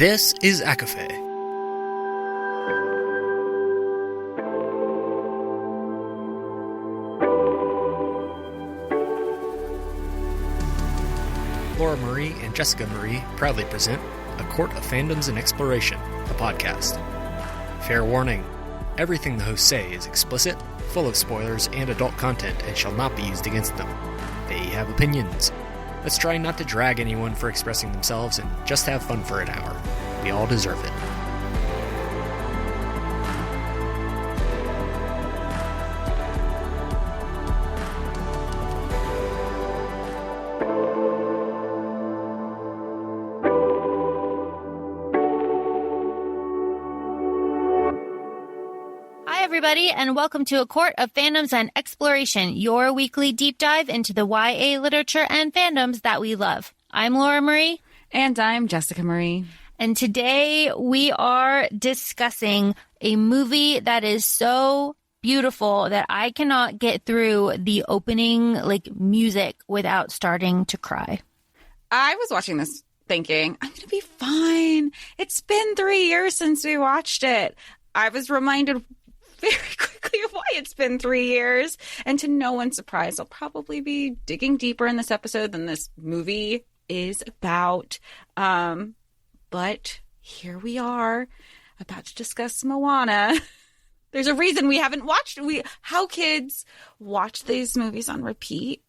This is ACOFAE. Laura Marie and Jessica Marie proudly present A Court of Fandoms and Exploration, a podcast. Fair warning, everything the hosts say is explicit, full of spoilers and adult content and shall not be used against them. They have opinions. Let's try not to drag anyone for expressing themselves and just have fun for an hour. We all deserve it. Everybody, and welcome to A Court of Fandoms and Exploration, your weekly deep dive into the YA literature and fandoms that we love. I'm Laura Marie. And I'm Jessica Marie. And today we are discussing a movie that is so beautiful that I cannot get through the opening music without starting to cry. I was watching this thinking, I'm going to be fine. It's been 3 years since we watched it. I was reminded very quickly of why it's been 3 years. And to no one's surprise, I'll probably be digging deeper in this episode than this movie is about. But here we are about to discuss Moana. There's a reason we haven't watched how kids watch these movies on repeat.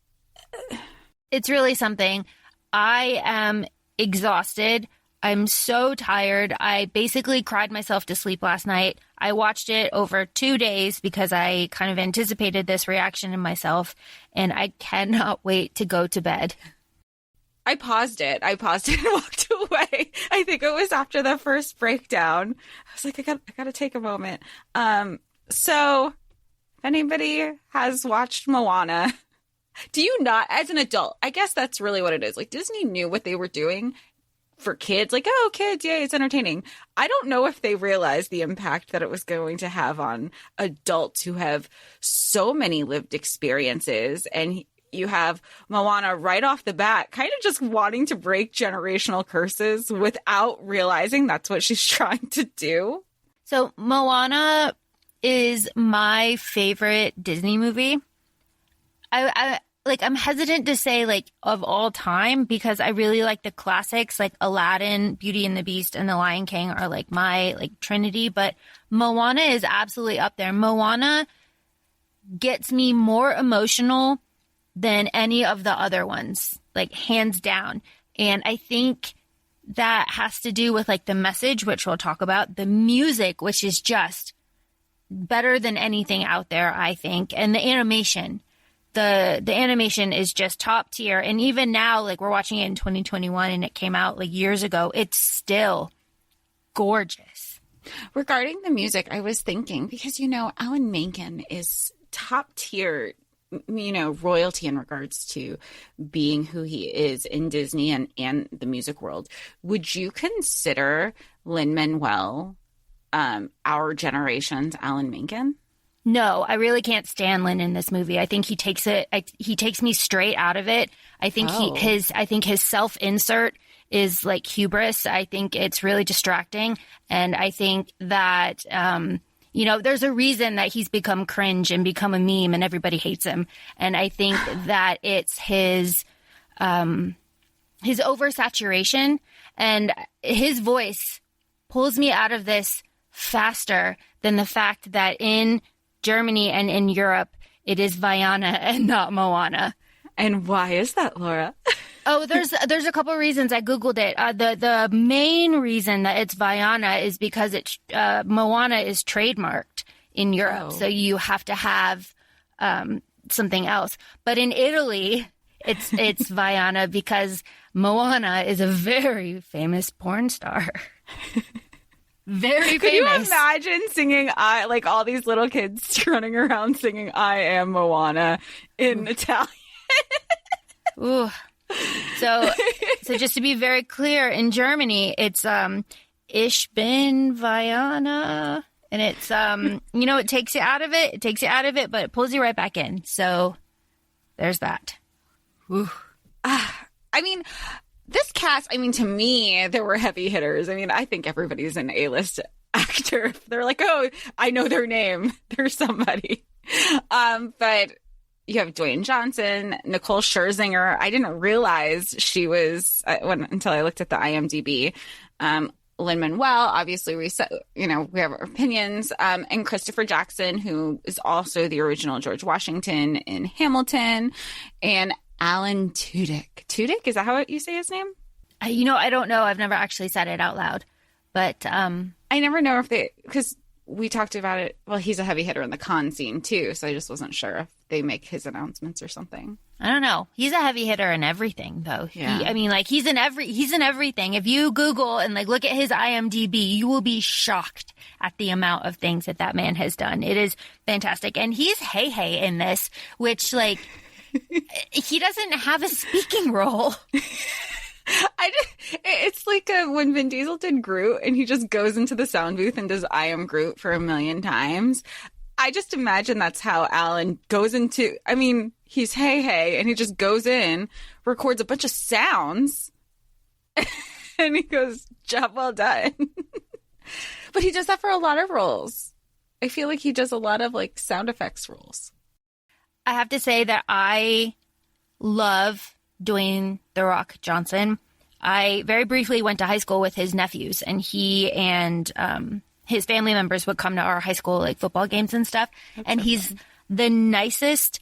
It's really something. I am exhausted. I'm so tired. I basically cried myself to sleep last night. I watched it over 2 days because I kind of anticipated this reaction in myself, and I cannot wait to go to bed. I paused it and walked away. I think it was after the first breakdown. I was like, I got to take a moment. So if anybody has watched Moana, do you not, as an adult, I guess that's really what it is. Like, Disney knew what they were doing for kids, kids, yay, it's entertaining. I don't know if they realized the impact that it was going to have on adults who have so many lived experiences. And you have Moana right off the bat, kind of just wanting to break generational curses without realizing that's what she's trying to do. So Moana is my favorite Disney movie. I'm hesitant to say, of all time, because I really like the classics, like Aladdin, Beauty and the Beast, and The Lion King are, my, trinity. But Moana is absolutely up there. Moana gets me more emotional than any of the other ones, hands down. And I think that has to do with, the message, which we'll talk about, the music, which is just better than anything out there, I think, and the animation. The animation is just top tier. And even now, we're watching it in 2021 and it came out years ago. It's still gorgeous. Regarding the music, I was thinking, because, Alan Menken is top tier, royalty in regards to being who he is in Disney and the music world. Would you consider Lin-Manuel our generation's Alan Menken? No, I really can't stand Lin in this movie. I think he takes me straight out of it. I think his self-insert is hubris. I think it's really distracting. And I think that, there's a reason that he's become cringe and become a meme and everybody hates him. And I think that it's his oversaturation and his voice pulls me out of this faster than the fact that in Germany and in Europe, it is Vaiana and not Moana. And why is that, Laura? Oh, there's a couple of reasons. I Googled it. The main reason that it's Vaiana is because Moana is trademarked in Europe. So you have to have something else. But in Italy, it's Vaiana because Moana is a very famous porn star. Very famous. Could you imagine singing all these little kids running around singing I am Moana in Italian? Ooh. So just to be very clear, in Germany, it's Ich bin Vaiana. And it's it takes you out of it, but it pulls you right back in. So there's that. Ooh. I mean, this cast, I mean, to me, there were heavy hitters. I mean, I think everybody's an A-list actor. They're like, oh, I know their name. They're somebody. But you have Dwayne Johnson, Nicole Scherzinger. I didn't realize she was until I looked at the IMDb. Lin-Manuel, obviously, we have our opinions. And Christopher Jackson, who is also the original George Washington in Hamilton, and Alan Tudyk. Tudyk, is that how you say his name? I don't know. I've never actually said it out loud, but I never know if because we talked about it. Well, he's a heavy hitter in the con scene too, so I just wasn't sure if they make his announcements or something. I don't know. He's a heavy hitter in everything, though. Yeah. He's in everything. If you Google and look at his IMDb, you will be shocked at the amount of things that man has done. It is fantastic, and he's Hey in this, which he doesn't have a speaking role. It's like when Vin Diesel did Groot and he just goes into the sound booth and does I am Groot for 1,000,000 times. I just imagine that's how Alan goes into, he's Hey, and he just goes in, records a bunch of sounds, and he goes, job well done. But he does that for a lot of roles. I feel like he does a lot of sound effects roles. I have to say that I love Dwayne "The Rock" Johnson. I very briefly went to high school with his nephews, and he and his family members would come to our high school football games and stuff. That's he's the nicest,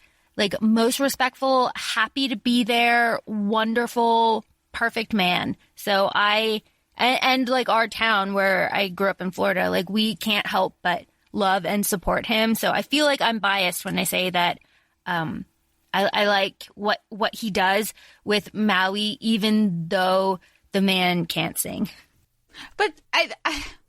most respectful, happy to be there, wonderful, perfect man. So and our town where I grew up in Florida, we can't help but love and support him. So I feel like I'm biased when I say that I like what he does with Maui, even though the man can't sing. But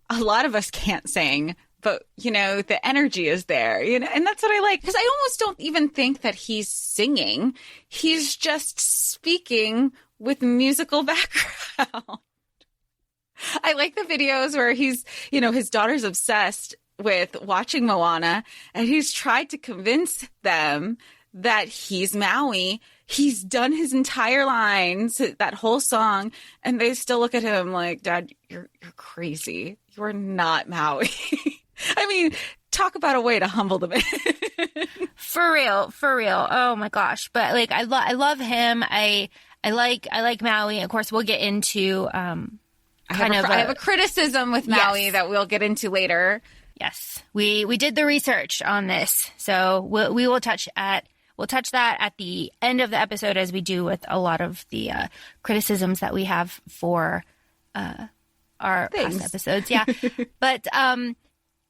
a lot of us can't sing, but the energy is there, and that's what I like, because I almost don't even think that he's singing. He's just speaking with musical background. I like the videos where he's, his daughter's obsessed with watching Moana, and he's tried to convince them that he's Maui. He's done his entire lines, that whole song, and they still look at him like, Dad, you're crazy. You are not Maui. Talk about a way to humble the man. For real. Oh my gosh. But I love him. I like Maui. Of course, we'll get into I have a criticism with Maui that we'll get into later. Yes, we did the research on this, so we will touch that at the end of the episode, as we do with a lot of the criticisms that we have for our past episodes. Yeah, but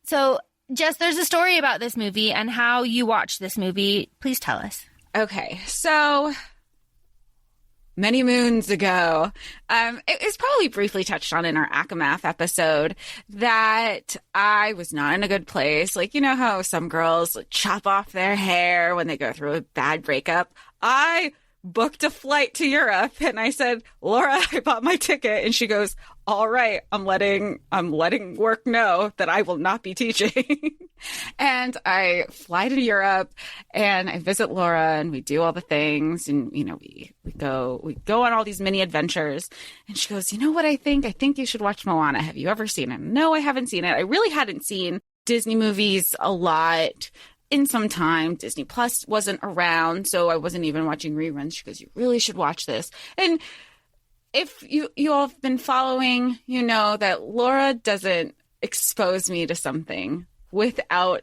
so Jess, there's a story about this movie and how you watched this movie. Please tell us. Okay, so many moons ago, it was probably briefly touched on in our ACOFAE episode that I was not in a good place. How some girls chop off their hair when they go through a bad breakup. I booked a flight to Europe, and I said, Laura, I bought my ticket. And she goes, all right, I'm letting work know that I will not be teaching. And I fly to Europe, and I visit Laura, and we do all the things, and we go on all these mini adventures. And she goes, you know what I think? I think you should watch Moana. Have you ever seen it? No, I haven't seen it. I really hadn't seen Disney movies a lot in some time. Disney Plus wasn't around, so I wasn't even watching reruns. She goes, you really should watch this. And if you all have been following, you know that Laura doesn't expose me to something without,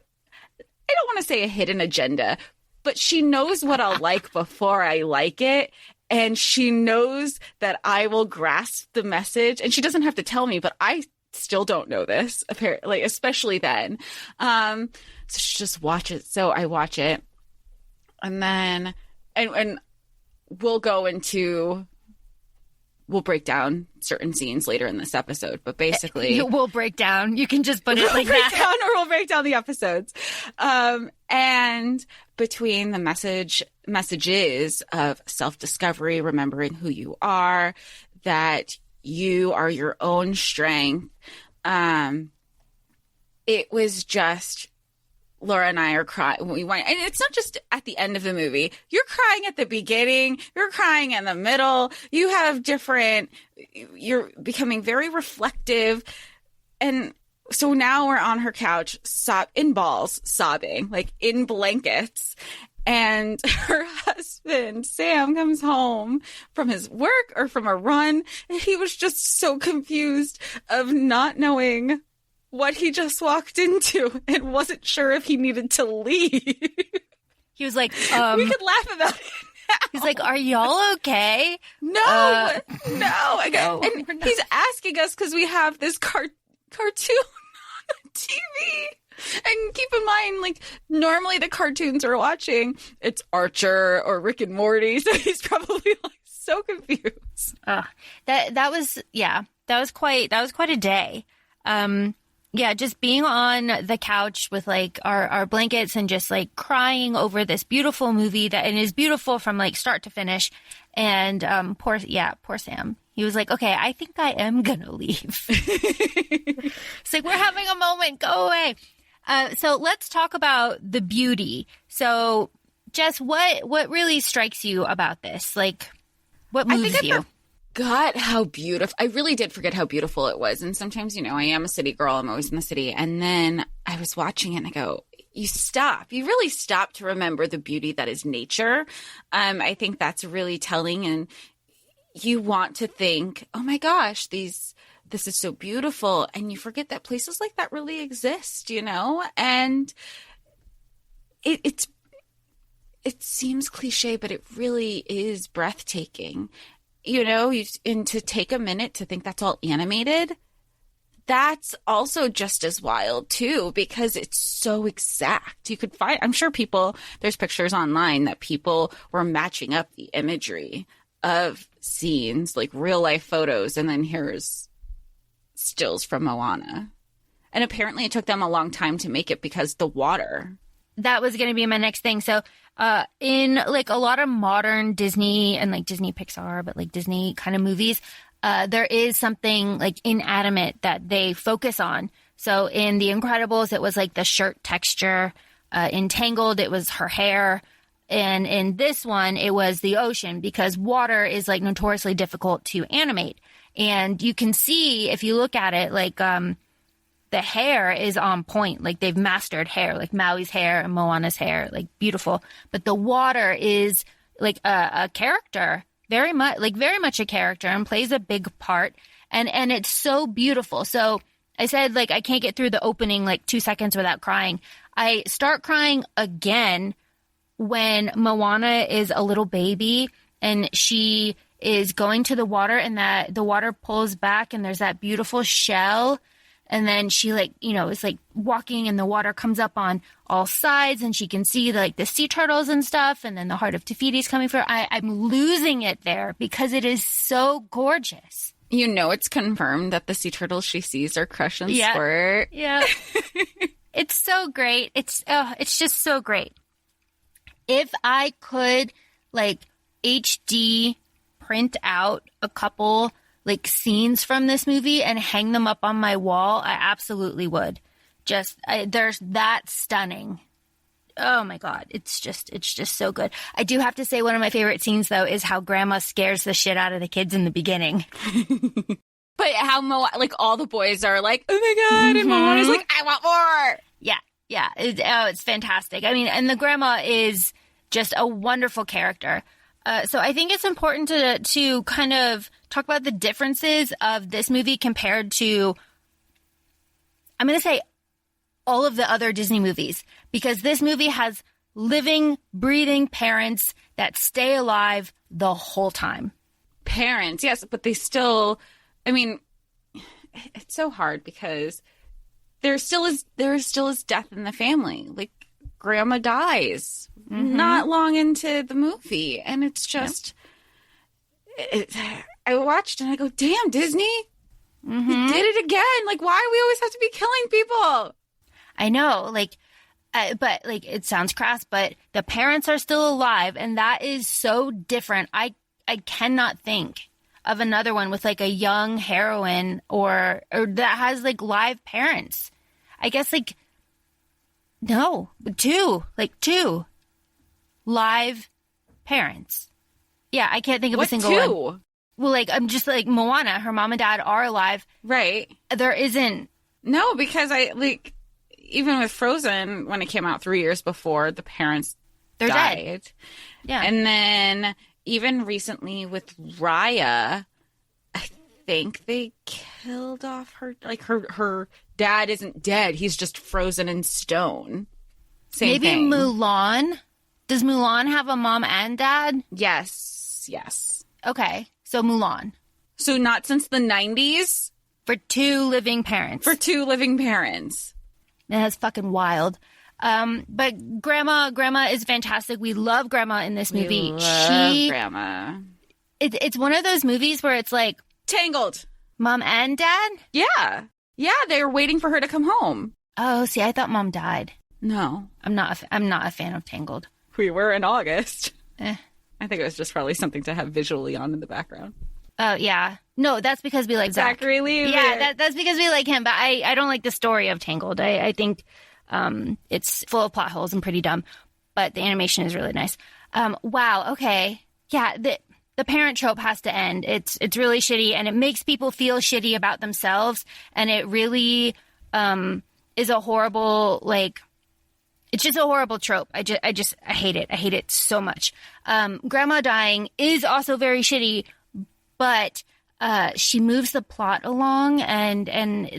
I don't want to say a hidden agenda, but she knows what I'll like before I like it. And she knows that I will grasp the message, and she doesn't have to tell me, but I still don't know this, apparently, especially then. So she just watch it. So I watch it, and then, and we'll break down certain scenes later in this episode, but basically we'll break down. You can just put it like that. We'll break down the episodes. And between the messages of self-discovery, remembering who you are, that you are your own strength. It was just Laura and I are crying. And it's not just at the end of the movie. You're crying at the beginning. You're crying in the middle. You have you're becoming very reflective. And so now we're on her couch, in balls, sobbing, like in blankets. And her husband, Sam, comes home from his work or from a run. And he was just so confused of not knowing what he just walked into and wasn't sure if he needed to leave. He was like, we could laugh about it now. He's like, are y'all okay? No. No, And he's asking us because we have this cartoon on TV. And keep in mind, like, normally the cartoons we're watching, it's Archer or Rick and Morty. So he's probably like so confused. That was quite a day. Yeah, just being on the couch with like our blankets and just like crying over this beautiful movie and is beautiful from like start to finish. And poor Sam. He was like, okay, I think I am gonna leave. It's like, we're having a moment, go away. So let's talk about the beauty. So Jess, what really strikes you about this? Like, what moves you? God, how beautiful. I really did forget how beautiful it was. And sometimes, I am a city girl. I'm always in the city. And then I was watching it and I go, you really stop to remember the beauty that is nature. I think that's really telling. And you want to think, oh my gosh, this is so beautiful. And you forget that places like that really exist, and it seems cliche, but it really is breathtaking. And to take a minute to think that's all animated, that's also just as wild too, because it's so exact. You could find, I'm sure there's pictures online that people were matching up the imagery of scenes, like real life photos, and then here's stills from Moana. And apparently it took them a long time to make it because the water. That was going to be my next thing. So in like a lot of modern Disney and like Disney Pixar, but like Disney kind of movies, there is something like inanimate that they focus on. So in The Incredibles, it was like the shirt texture. In Tangled, it was her hair. And in this one, it was the ocean, because water is like notoriously difficult to animate. And you can see, if you look at it, like the hair is on point. Like they've mastered hair, like Maui's hair and Moana's hair, like beautiful. But the water is like a character, very much a character, and plays a big part. And it's so beautiful. So I said, like, I can't get through the opening like 2 seconds without crying. I start crying again when Moana is a little baby and she is going to the water, and that the water pulls back and there's that beautiful shell. And then she is like walking, and the water comes up on all sides, and she can see the sea turtles and stuff. And then the heart of Te-Fiti's coming for her. I'm losing it there because it is so gorgeous. It's confirmed that the sea turtles she sees are Crush and Squirt. Yeah. It's so great. It's just so great. If I could like HD print out a couple like scenes from this movie and hang them up on my wall, I absolutely would. They're that stunning. Oh my God. It's just so good. I do have to say, one of my favorite scenes though is how Grandma scares the shit out of the kids in the beginning. But how all the boys are like, oh my God. And Moana's like, I want more. Yeah. It's fantastic. I mean, and the grandma is just a wonderful character. So I think it's important to kind of talk about the differences of this movie compared to, I'm going to say, all of the other Disney movies, because this movie has living, breathing parents that stay alive the whole time. Parents, yes, but they still, I mean, it's so hard because there still is death in the family. Like, Grandma dies not long into the movie, and it's just I watched and I go, damn, Disney, you did it again. Like, why do we always have to be killing people? I know, but it sounds crass, but the parents are still alive, and that is so different. I cannot think of another one with like a young heroine or that has like live parents. I guess No, two live parents. Yeah, I can't think of a single one. Well, like, I'm just like Moana, her mom and dad are alive. Right. There isn't. No, because even with Frozen, when it came out 3 years before, the parents died. Dead. Yeah. And then even recently with Raya, I think they killed off her dad isn't dead. He's just frozen in stone. Same thing. Mulan. Does Mulan have a mom and dad? Yes. Okay. So Mulan. So not since the 90s? For two living parents. That's fucking wild. But Grandma is fantastic. We love Grandma in this movie. We love Grandma. It's one of those movies where it's like Tangled. Mom and dad? Yeah. Yeah, they were waiting for her to come home. Oh, see, I thought mom died. No. I'm not a fan of Tangled. We were in August. I think it was just probably something to have visually on in the background. Oh, yeah. No, that's because we like Zachary Levi. Yeah, that's because we like him. But I don't like the story of Tangled. I think it's full of plot holes and pretty dumb. But the animation is really nice. Wow. Okay. Yeah. The parent trope has to end. It's really shitty, and it makes people feel shitty about themselves. And it really is a horrible, like, it's just a horrible trope. I hate it. I hate it so much. Grandma dying is also very shitty, but she moves the plot along, and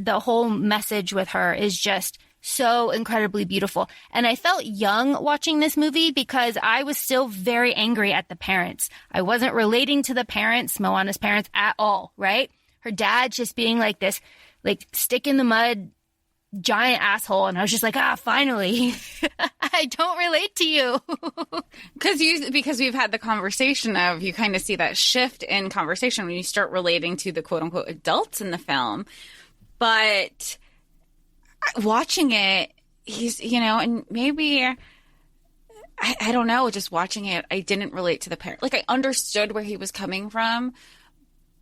the whole message with her is just so incredibly beautiful. And I felt young watching this movie because I was still very angry at the parents. I wasn't relating to the parents, Moana's parents, at all, right? Her dad just being like this, like, stick in the mud, giant asshole. And I was just like, finally. I don't relate to you. Because we've had the conversation of, you kind of see that shift in conversation when you start relating to the quote unquote adults in the film. But watching it, he's, and maybe, I don't know, just watching it, I didn't relate to the parent. Like, I understood where he was coming from,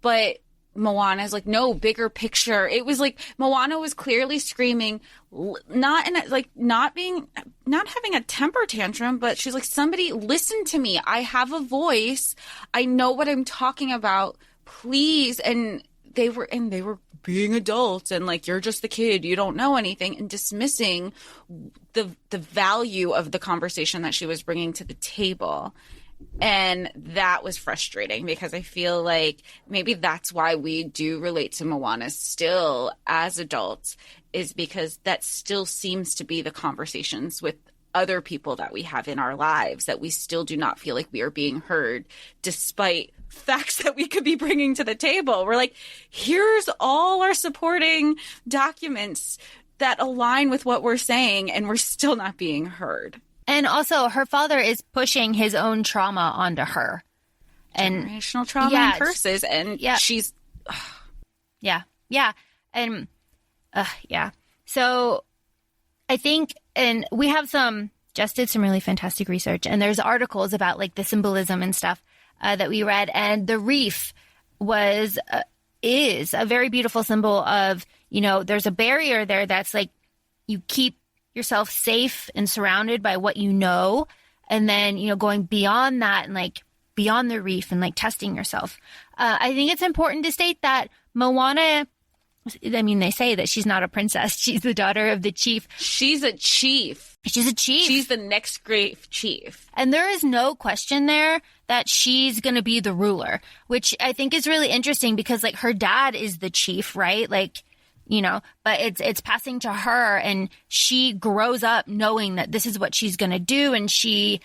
but Moana's like, no, bigger picture. It was like Moana was clearly screaming, not having a temper tantrum, but she's like, somebody listen to me. I have a voice. I know what I'm talking about. Please. And they were being adults and like, you're just the kid. You don't know anything, and dismissing the value of the conversation that she was bringing to the table. And that was frustrating because I feel like maybe that's why we do relate to Moana still as adults, is because that still seems to be the conversations with other people that we have in our lives, that we still do not feel like we are being heard despite facts that we could be bringing to the table. We're like, here's all our supporting documents that align with what we're saying, and we're still not being heard. And also, her father is pushing his own trauma onto her. And generational trauma and curses. And she's... Yeah. And, yeah. So, I think, and we have just did some really fantastic research. And there's articles about, like, the symbolism and stuff that we read. And the reef is a very beautiful symbol of, there's a barrier there that's, like, you keep yourself safe and surrounded by what you know, and then going beyond that and like beyond the reef and like testing yourself. I think it's important to state that Moana, I mean, they say that she's not a princess, she's the daughter of the chief. She's a chief. She's the next great chief, and there is no question there that she's going to be the ruler, which I think is really interesting because like her dad is the chief, right? Like, but it's passing to her, and she grows up knowing that this is what she's going to do. And she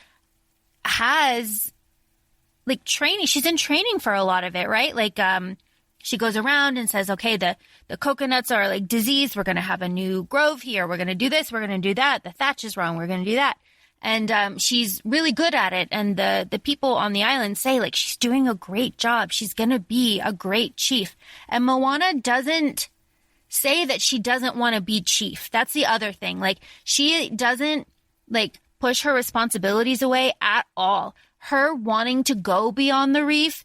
has like training. She's in training for a lot of it, right? Like, she goes around and says, okay, the coconuts are like diseased. We're going to have a new grove here. We're going to do this. We're going to do that. The thatch is wrong. We're going to do that. And, she's really good at it. And the people on the island say like, she's doing a great job. She's going to be a great chief. And Moana doesn't say that she doesn't want to be chief. That's the other thing. Like, she doesn't like push her responsibilities away at all. Her wanting to go beyond the reef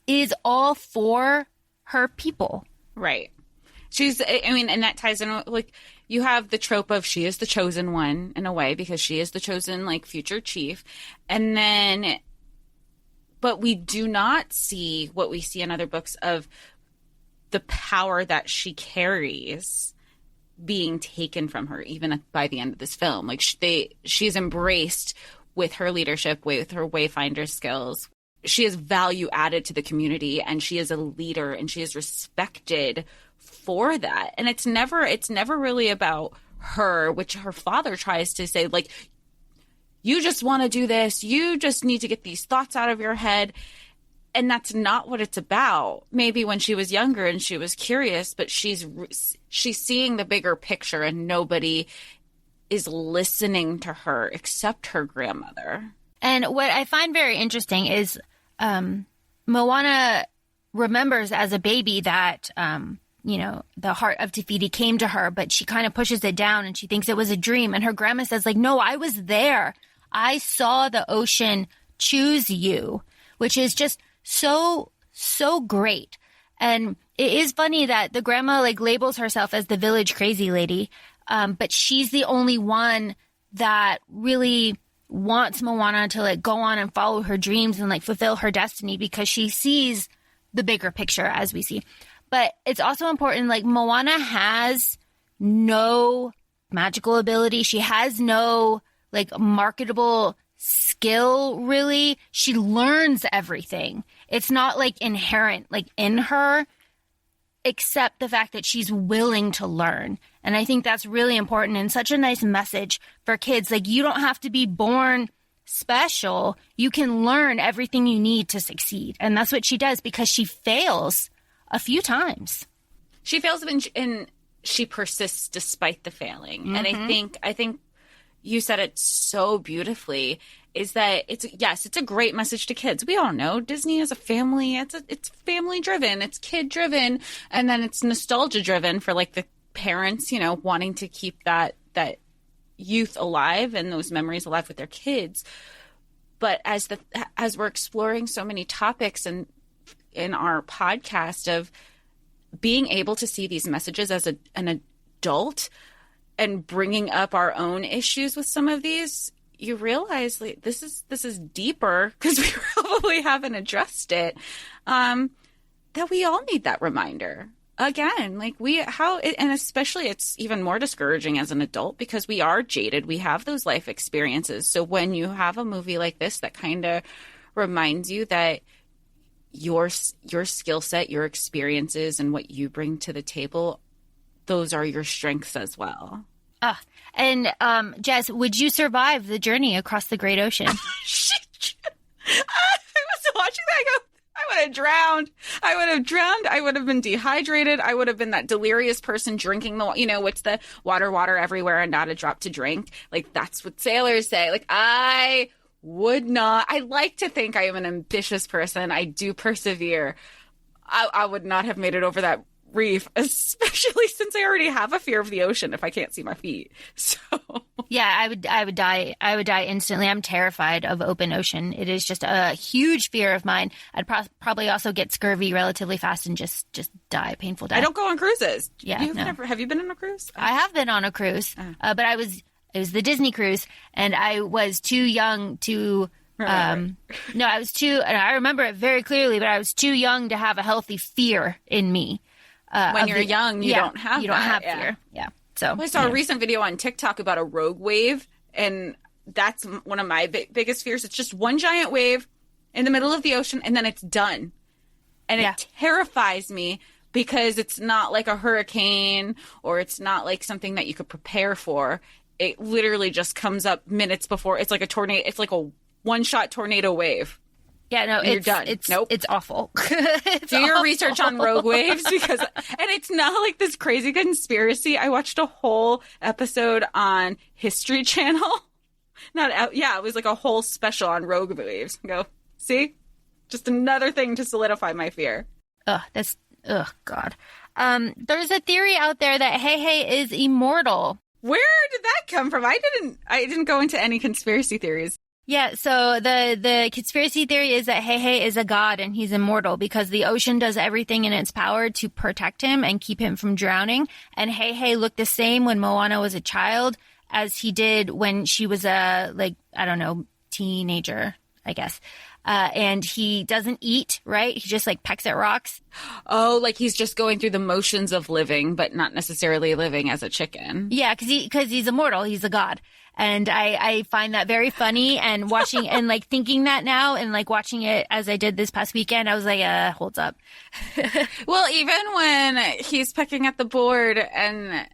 is all for her people. Right. And that ties in, like, you have the trope of she is the chosen one in a way because she is the chosen, like, future chief. And then, but we do not see what we see in other books of the power that she carries being taken from her, even by the end of this film. Like, she's embraced with her leadership, with her wayfinder skills. She is value added to the community, and she is a leader, and she is respected for that. And it's never really about her, which her father tries to say, like, you just want to do this. You just need to get these thoughts out of your head. And that's not what it's about. Maybe when she was younger and she was curious, but she's seeing the bigger picture, and nobody is listening to her except her grandmother. And what I find very interesting is Moana remembers as a baby that, the heart of Te Fiti came to her, but she kind of pushes it down and she thinks it was a dream. And her grandma says, like, no, I was there. I saw the ocean choose you, which is just so, so great. And it is funny that the grandma, like, labels herself as the village crazy lady, but she's the only one that really wants Moana to, like, go on and follow her dreams and, like, fulfill her destiny because she sees the bigger picture, as we see. But it's also important, like, Moana has no magical ability. She has no, like, marketable skill, really. She learns everything. It's not, like, inherent, like, in her, except the fact that she's willing to learn. And I think that's really important and such a nice message for kids. Like, you don't have to be born special. You can learn everything you need to succeed. And that's what she does, because she fails a few times. She fails and she persists despite the failing. Mm-hmm. And I think you said it so beautifully, is that it's a great message to kids. We all know Disney is a family. It's family driven. It's kid driven. And then it's nostalgia driven for, like, the parents, wanting to keep that youth alive and those memories alive with their kids. But as we're exploring so many topics in our podcast of being able to see these messages as an adult and bringing up our own issues with some of these, you realize, like, this is deeper because we probably haven't addressed it. That we all need that reminder. Again, like, and especially it's even more discouraging as an adult because we are jaded. We have those life experiences. So when you have a movie like this that kind of reminds you that your skill set, your experiences, and what you bring to the table, those are your strengths as well. And Jess, would you survive the journey across the great ocean? I was watching that. I go, I would have drowned. I would have been dehydrated. I would have been that delirious person drinking what's the water everywhere and not a drop to drink. Like, that's what sailors say. Like, I would not. I like to think I am an ambitious person. I do persevere. I would not have made it over that reef, especially since I already have a fear of the ocean if I can't see my feet. So yeah, I would die. I would die instantly. I'm terrified of open ocean. It is just a huge fear of mine. I'd probably also get scurvy relatively fast and just die, painful death. I don't go on cruises. Yeah, have you been on a cruise? I have been on a cruise, but it was the Disney cruise, and I was too young to. Right. No, I was too, and I remember it very clearly. But I was too young to have a healthy fear in me. When you're young, you don't have fear. Yeah. So I saw a recent video on TikTok about a rogue wave, and that's one of my biggest fears. It's just one giant wave in the middle of the ocean, and then it's done. And it terrifies me because it's not like a hurricane, or it's not like something that you could prepare for. It literally just comes up minutes before. It's like a tornado. It's like a one-shot tornado wave. Yeah, no, you're done. It's awful. Do your research on rogue waves and it's not like this crazy conspiracy. I watched a whole episode on History Channel. It was like a whole special on rogue waves. Go, see? Just another thing to solidify my fear. God. There's a theory out there that Hey is immortal. Where did that come from? I didn't go into any conspiracy theories. Yeah, so the conspiracy theory is that Hei is a god and he's immortal because the ocean does everything in its power to protect him and keep him from drowning. And Hei looked the same when Moana was a child as he did when she was a, teenager, I guess. And he doesn't eat, right? He just pecks at rocks. Oh, like he's just going through the motions of living, but not necessarily living as a chicken. Yeah, because he's immortal. He's a god. And I find that very funny, and watching and thinking that now and watching it as I did this past weekend, I was like, holds up. Well, even when he's pecking at the board and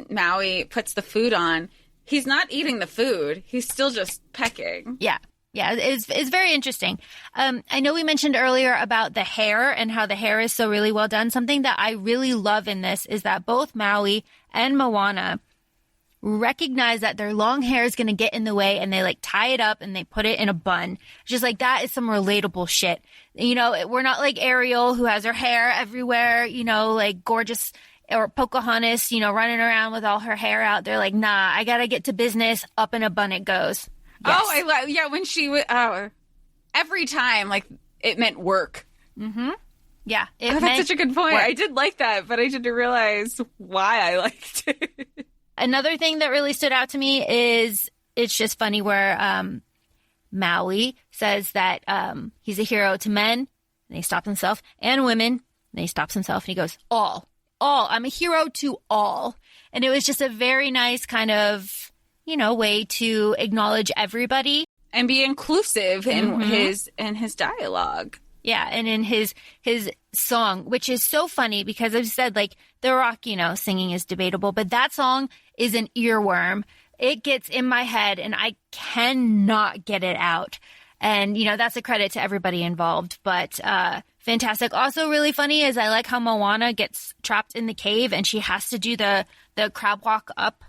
Maui puts the food on, he's not eating the food. He's still just pecking. Yeah. Yeah, it's very interesting. I know we mentioned earlier about the hair and how the hair is so really well done. Something that I really love in this is that both Maui and Moana recognize that their long hair is going to get in the way, and they tie it up and they put it in a bun. Just that is some relatable shit. We're not like Ariel, who has her hair everywhere, gorgeous, or Pocahontas, running around with all her hair out. They're like, nah, I got to get to business. Up in a bun it goes. Yes. Oh, yeah, when she would, every time, it meant work. Mm-hmm. Yeah. That's such a good point. Work. I did like that, but I didn't realize why I liked it. Another thing that really stood out to me is it's just funny where Maui says that he's a hero to men, and he stops himself, and women, and he stops himself, and he goes, all. I'm a hero to all. And it was just a very nice kind of, way to acknowledge everybody. And be inclusive in his dialogue. Yeah, and in his song, which is so funny because I've said, The Rock, singing is debatable, but that song is an earworm. It gets in my head and I cannot get it out. And, that's a credit to everybody involved, but fantastic. Also really funny is I like how Moana gets trapped in the cave and she has to do the crab walk up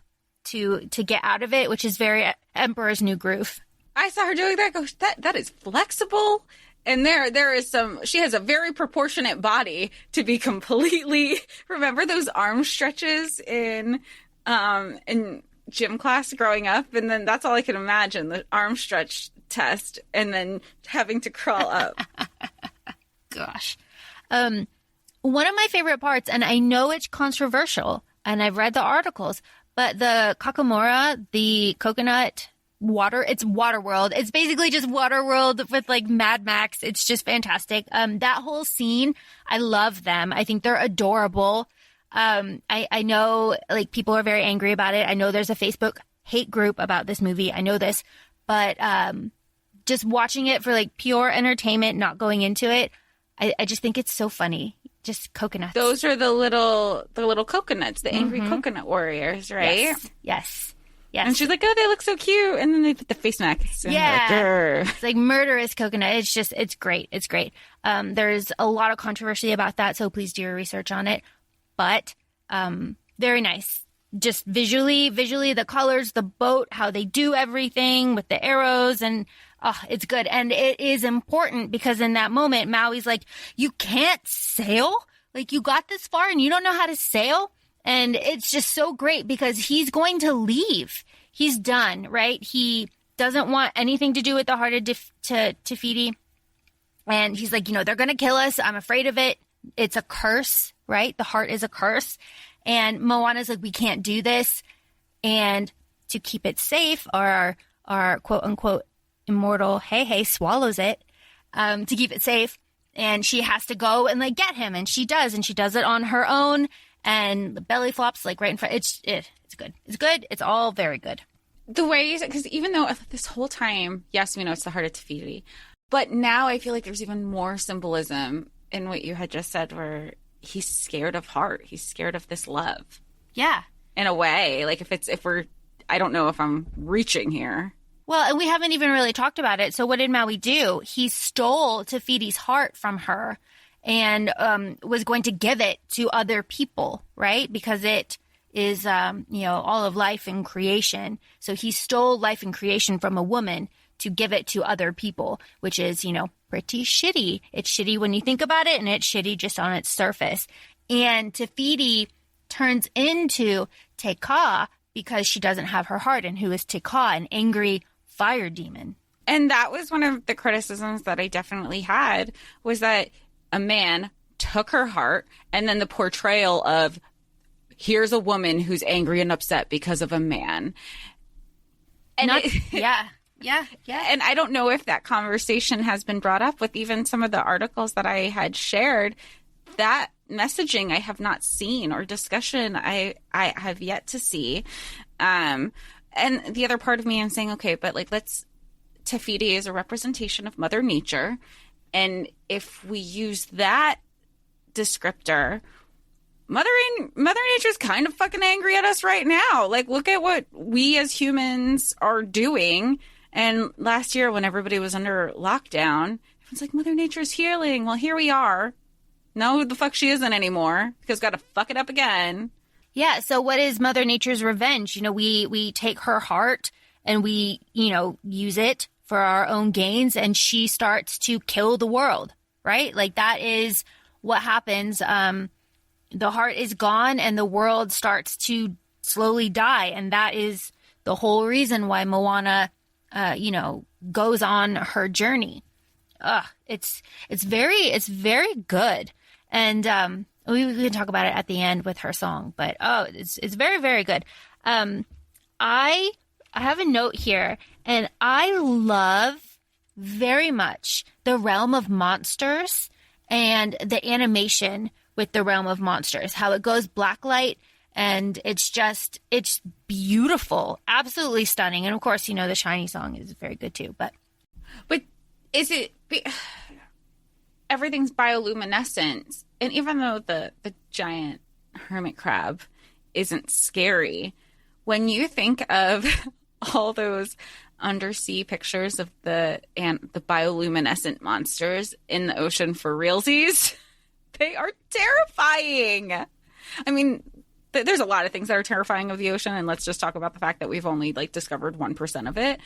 to get out of it, which is very Emperor's New Groove. I saw her doing that. Gosh, that is flexible. And there is she has a very proportionate body to be completely, remember those arm stretches in gym class growing up? And then that's all I can imagine, the arm stretch test and then having to crawl up. Gosh. One of my favorite parts, and I know it's controversial, and I've read the articles, but the kakamora, the coconut water, it's Waterworld. It's basically just Waterworld with Mad Max. It's just fantastic. That whole scene, I love them. I think they're adorable. I know people are very angry about it. I know there's a Facebook hate group about this movie. I know this, but just watching it for pure entertainment, not going into it, I just think it's so funny. Just coconuts. Those are the little coconuts, the angry coconut warriors, right? Yes. And she's like, oh, they look so cute. And then they put the face masks. Yeah. It's murderous coconut. It's great. It's great. There's a lot of controversy about that, so please do your research on it. But very nice. Just visually, the colors, the boat, how they do everything with the arrows, and it's good. And it is important because in that moment, Maui's like, you can't sail? You got this far and you don't know how to sail? And it's just so great because he's going to leave. He's done, right? He doesn't want anything to do with the heart of Te Fiti. And he's like, they're going to kill us. I'm afraid of it. It's a curse, right? The heart is a curse. And Moana's like, we can't do this. And to keep it safe, our quote unquote immortal Hei swallows it to keep it safe. And she has to go and get him. And she does. And she does it on her own. And the belly flops right in front. It's good. It's good. It's all very good. The way, because even though this whole time, yes, we know it's the heart of Te Fiti, but now I feel like there's even more symbolism in what you had just said, where he's scared of heart. He's scared of this love. Yeah. In a way, I don't know if I'm reaching here. Well, and we haven't even really talked about it. So what did Maui do? He stole Te Fiti's heart from her and was going to give it to other people, right? Because it is, all of life and creation. So he stole life and creation from a woman to give it to other people, which is, pretty shitty. It's shitty when you think about it, and it's shitty just on its surface. And Te Fiti turns into Te Kā because she doesn't have her heart. And who is Te Kā? An angry fire demon. And that was one of the criticisms that I definitely had, was that a man took her heart, and then the portrayal of, here's a woman who's angry and upset because of a man. And Yeah. And I don't know if that conversation has been brought up with even some of the articles that I had shared. That messaging I have not seen, or discussion I have yet to see. And the other part of me, I'm saying, okay, but like, Te Fiti is a representation of Mother Nature. And if we use that descriptor, Mother Nature's kind of fucking angry at us right now. Like, look at what we as humans are doing. And last year, when everybody was under lockdown, everyone's like, Mother Nature's healing. Well, here we are. No, the fuck she isn't anymore, because got to fuck it up again. Yeah. So what is Mother Nature's revenge? We take her heart and we, use it for our own gains, and she starts to kill the world, right? Like, that is what happens. The heart is gone and the world starts to slowly die. And that is the whole reason why Moana, goes on her journey. It's very good. And, we can talk about it at the end with her song, but, it's very, very good. I have a note here, and I love very much the Realm of Monsters and the animation with the Realm of Monsters, how it goes blacklight, and it's beautiful, absolutely stunning. And of course, the Shiny song is very good too, but is it, everything's bioluminescent. And even though the giant hermit crab isn't scary, when you think of all those undersea pictures of the bioluminescent monsters in the ocean for realsies, they are terrifying. I mean, there's a lot of things that are terrifying of the ocean, and let's just talk about the fact that we've only discovered 1% of it.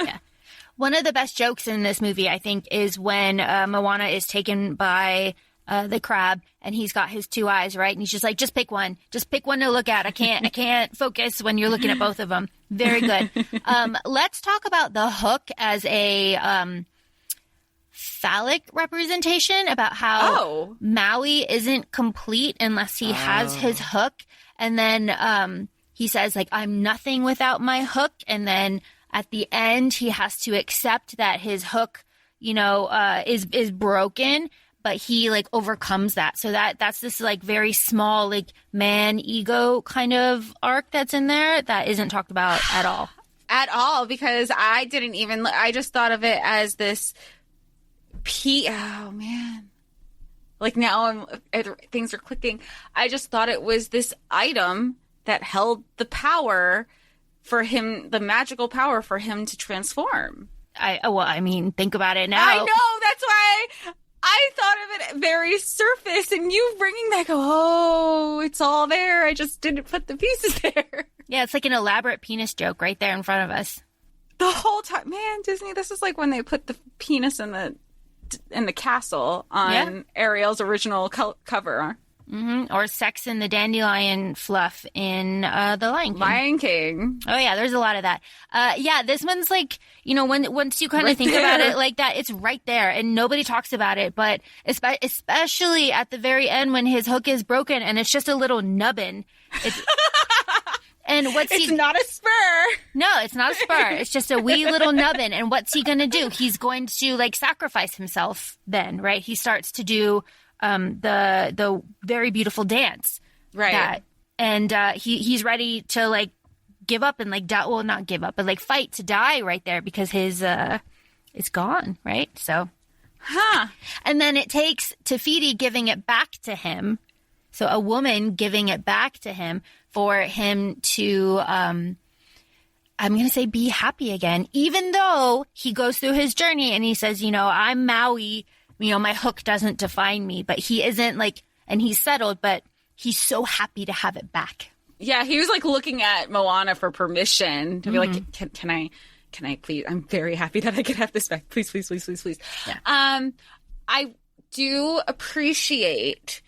Yeah. One of the best jokes in this movie, I think, is when Moana is taken by the crab, and he's got his two eyes, right? And he's just like, just pick one to look at. I can't focus when you're looking at both of them. Very good. Let's talk about the hook as a phallic representation, about how Maui isn't complete unless he has his hook. And then he says, like, I'm nothing without my hook. And then at the end, he has to accept that his hook, is broken, but he overcomes that. So that's this very small man ego kind of arc that's in there that isn't talked about at all. At all, because I just thought of it as this oh man. Now things are clicking. I just thought it was this item that held the power for him, the magical power for him to transform. Think about it now. I know, that's why I thought of it very surface, and you bringing that, it's all there. I just didn't put the pieces there. Yeah, it's like an elaborate penis joke right there in front of us. The whole time, man, Disney, this is like when they put the penis in the castle on Ariel's original cover. Mm-hmm. Or sex in the dandelion fluff in The Lion King. Lion King. Oh, yeah, there's a lot of that. This one's once you kind of think about it like that, it's right there, and nobody talks about it, but especially at the very end when his hook is broken and it's just a little nubbin. And it's not a spur. No, it's not a spur. It's just a wee little nubbin. And what's he going to do? He's going to sacrifice himself then, right? He starts to do the very beautiful dance, right? He's ready to give up and not give up, but fight to die right there, because his it's gone, right? So, and then it takes Te Fiti giving it back to him, so a woman giving it back to him for him to I'm going to say be happy again, even though he goes through his journey and he says, I'm Maui. My hook doesn't define me, but he isn't and he's settled, but he's so happy to have it back. Yeah, he was looking at Moana for permission to be like, can I please? I'm very happy that I can have this back. Please, please, please, please, please. Yeah. I do appreciate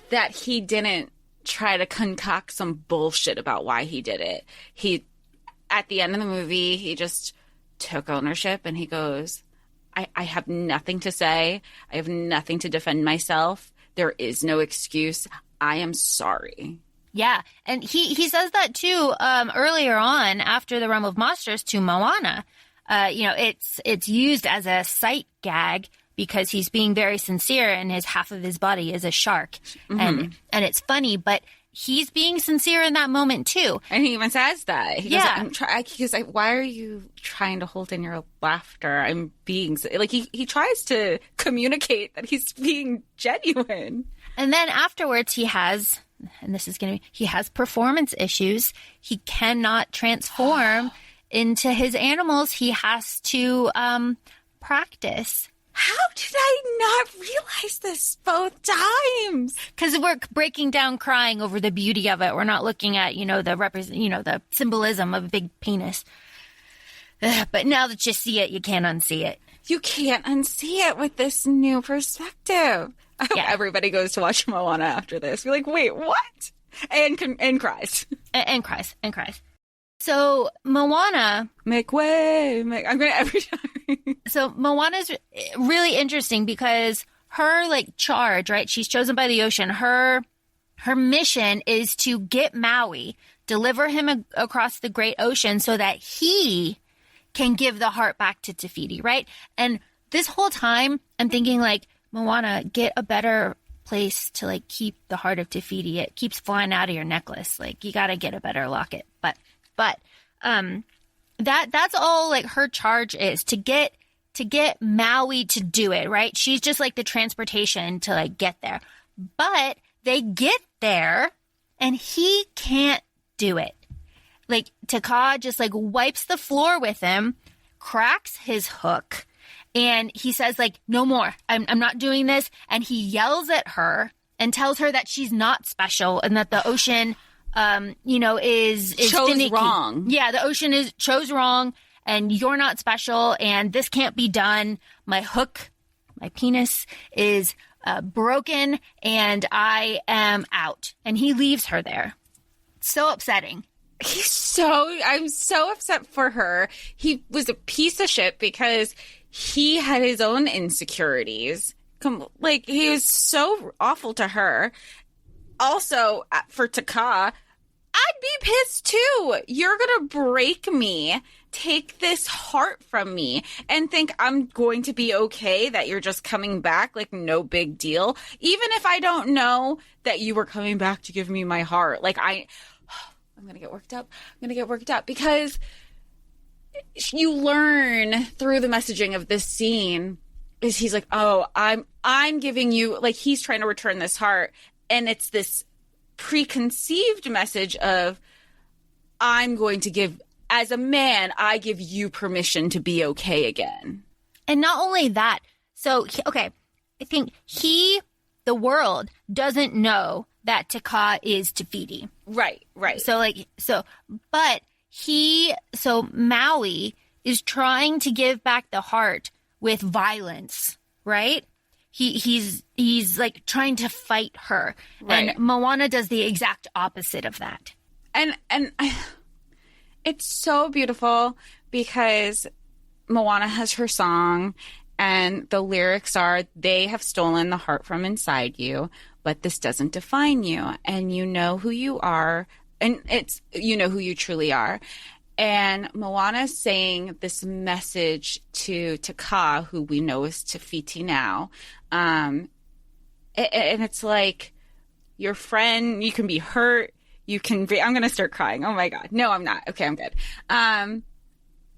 that he didn't try to concoct some bullshit about why he did it. at the end of the movie, he just took ownership and he goes, I have nothing to say. I have nothing to defend myself. There is no excuse. I am sorry. Yeah. And he says that too earlier on after the Realm of Monsters to Moana. It's used as a sight gag because he's being very sincere and his half of his body is a shark. And it's funny, but he's being sincere in that moment too. And he even says that. He goes, why are you trying to hold in your laughter? I'm being like, he tries to communicate that he's being genuine. And then afterwards he has, and he has performance issues. He cannot transform into his animals. He has to practice. How did I not realize this both times? Because we're breaking down crying over the beauty of it. We're not looking at, the symbolism of a big penis. But now that you see it, you can't unsee it. You can't unsee it with this new perspective. I hope everybody goes to watch Moana after this. You're like, wait, what? And cries. And cries. So Moana, make way. I'm going to every time. So Moana's really interesting because her charge, right? She's chosen by the ocean. Her mission is to get Maui, deliver him across the great ocean so that he can give the heart back to Te Fiti, right? And this whole time I'm thinking Moana, get a better place to keep the heart of Te Fiti. It keeps flying out of your necklace. You got to get a better locket. But that's all her charge is to get Maui to do it, right? She's just the transportation to get there. But they get there and he can't do it. Taka just wipes the floor with him, cracks his hook, and he says no more. I'm not doing this. And he yells at her and tells her that she's not special and that the ocean is chose finicky. Wrong. Yeah, the ocean chose wrong, and you're not special, and this can't be done. My hook, my penis is broken, and I am out. And he leaves her there. So upsetting. I'm so upset for her. He was a piece of shit because he had his own insecurities. He was so awful to her. Also, for Taka, I'd be pissed too. You're going to break me, take this heart from me, and think I'm going to be okay that you're just coming back no big deal. Even if I don't know that you were coming back to give me my heart. I'm going to get worked up. Because you learn through the messaging of this scene is he's I'm giving you, he's trying to return this heart. And it's this preconceived message of, I'm going to give, as a man, I give you permission to be okay again. And not only that, so, I think the world doesn't know that Taka is Te Fiti. Right. But Maui is trying to give back the heart with violence, right? He's trying to fight her. Right. And Moana does the exact opposite of that. And it's so beautiful because Moana has her song and the lyrics are, they have stolen the heart from inside you, but this doesn't define you. And you know who you are. And you know who you truly are. And Moana's saying this message to Taka, who we know is Te Fiti now. And it's your friend, you can be hurt. You can be, I'm going to start crying. Oh my God. No, I'm not. Okay, I'm good.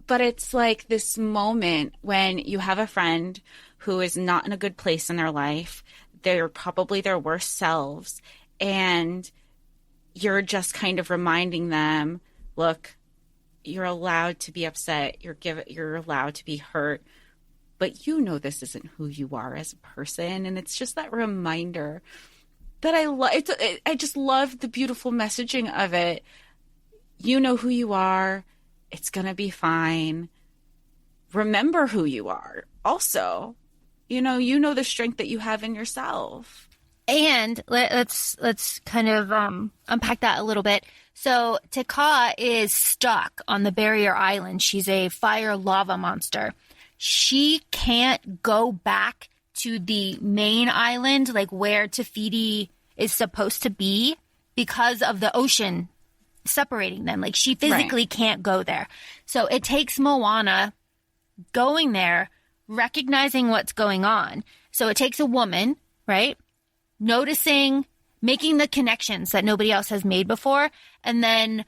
But it's this moment when you have a friend who is not in a good place in their life. They're probably their worst selves. And you're just kind of reminding them, look, you're allowed to be upset. You're allowed to be hurt. But you know this isn't who you are as a person. And it's just that reminder that I love. I just love the beautiful messaging of it. You know who you are. It's going to be fine. Remember who you are. Also, you know the strength that you have in yourself. And let's kind of unpack that a little bit. So Te Kā is stuck on the barrier island. She's a fire lava monster. She can't go back to the main island, like where Te Fiti is supposed to be, because of the ocean separating them. Like, she physically can't go there. So it takes Moana going there, recognizing what's going on. So it takes a woman, right? Noticing, making the connections that nobody else has made before. And then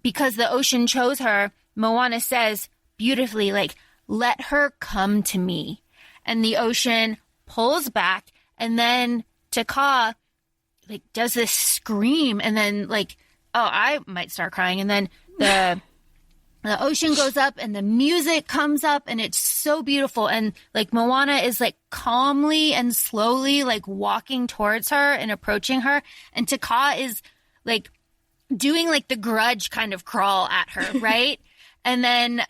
because the ocean chose her, Moana says beautifully, like, let her come to me. And the ocean pulls back, and then Te Kā, like, does this scream, and then, like, oh, I might start crying. And then the ocean goes up and the music comes up, and it's so beautiful. And, like, Moana is, like, calmly and slowly, like, walking towards her and approaching her. And Te Kā is, like, doing, like, the Grudge kind of crawl at her, right? And then,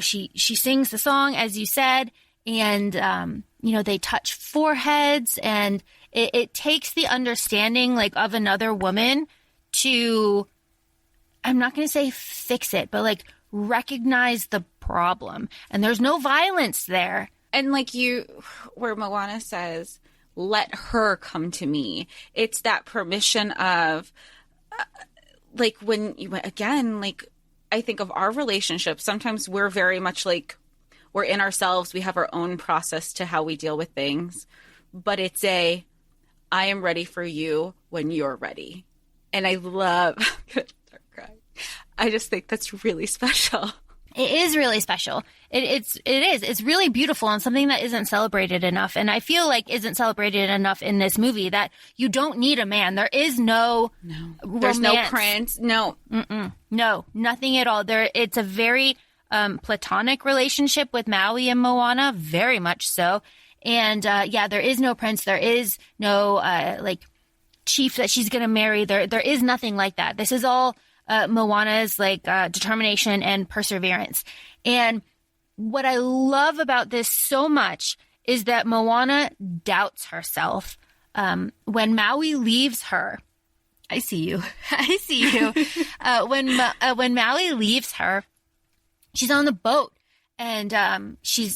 she sings the song, as you said, and, they touch foreheads, and it takes the understanding, like, of another woman to, I'm not going to say fix it, but, like, recognize the problem. And there's no violence there. And, like, where Moana says, let her come to me, it's that permission of, like, when you, again, like, I think of our relationship, sometimes we're very much like, we're in ourselves. We have our own process to how we deal with things. But it's I am ready for you when you're ready. And I love, I just think that's really special. It is really special. It is. It's really beautiful, and something that isn't celebrated enough. And I feel like isn't celebrated enough in this movie, that you don't need a man. There is no romance. There's no prince. No. No, nothing at all. It's a very platonic relationship with Maui and Moana, very much so. And there is no prince. There is no like chief that she's going to marry. There is nothing like that. This is all Moana's like determination and perseverance. And what I love about this so much is that Moana doubts herself. When Maui leaves her, I see you. I see you. When Maui leaves her, she's on the boat, and she